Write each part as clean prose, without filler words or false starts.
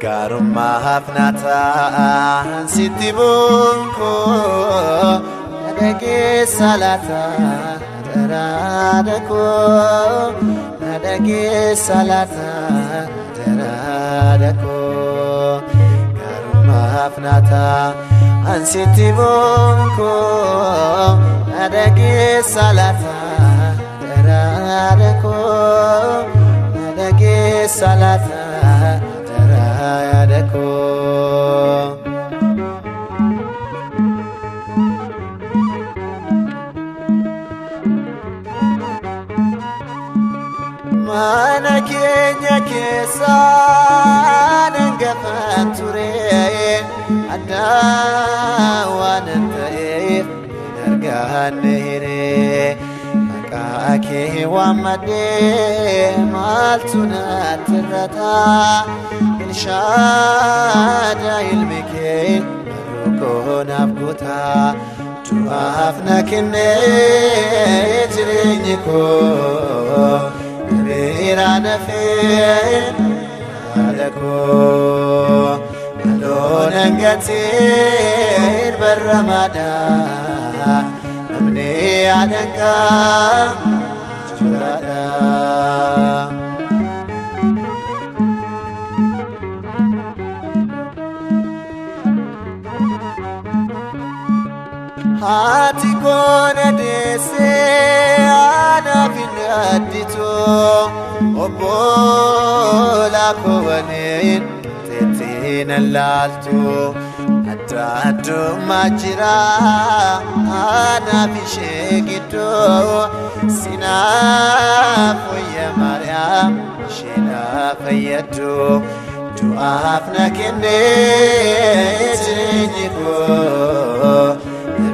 garummaa hafnataan sitti bunko dhageessa laata daraara koo dhageessa laata daraara koo garummaa hafnataan sitti bunko dhageessa laata daraara koo dhageessa laata daraara koo. Mana keenya keessa nangafaan ture addaa waan ta'eef argaanne hiree maqaa kee waammadhee maaltu natti irrataa Elshaaddaa ilmi kee baruu koo naaf gootaa du'aaf na kennee jireenyi koo Bira nafee adakoo aloon angateen barramada namni adangaa jiraadha. Haati koona deessee anaaf hin additoo obbolaa koo waliin teettiin allaaltu adda addummaa jira anaaf ishee gidduu sinaaf wayya Maariyaam isheedhaaf fayyaddu du'aaf na kennee jireenyi koo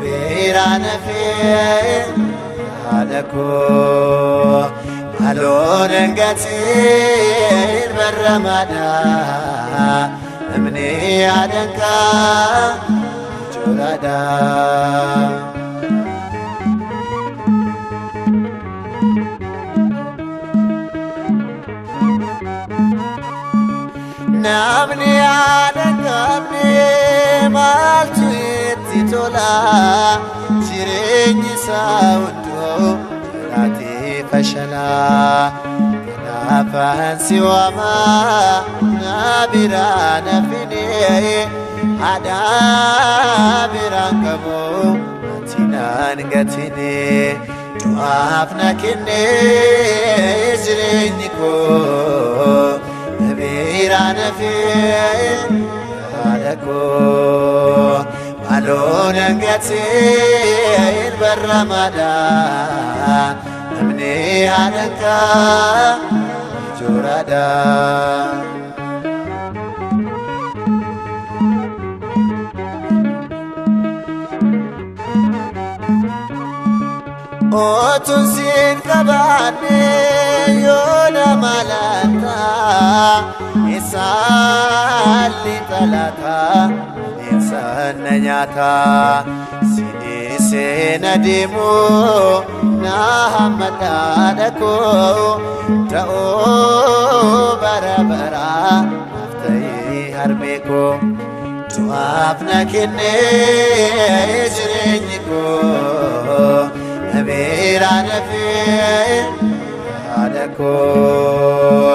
bira nafee adakoo aloon angateen barramada namni adangaa jiraadha. Namni adangaamne maaltu itti tola jireenyi isaa hunduu jiraatee fashalaa kanaafan si waamaa na biraa nafine aadaa biraan qabu ati naan gatine du'aaf na kennee jireenyi koo bira nafee adakoo aloon angateen barramada namni adangaa jiraadha. Otuun siin qabaanne yoo nama laataa isaalli talataa isaan na nyaataa sinisee na deemuu na hammataa dhakoo ta'oo bara baraa naaf ta'ee harmee koo du'aaf na kennee jireenyi koo bira nafee adakoo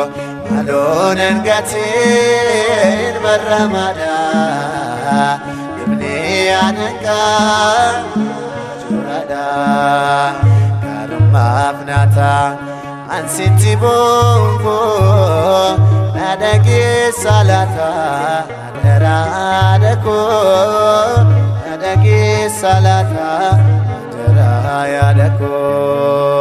aloon angateen barramada namni adangaa jiraadha. Garummaa hafnataan sitti bunko dhageessa laata daraara koo dhageessa laata daraara koo.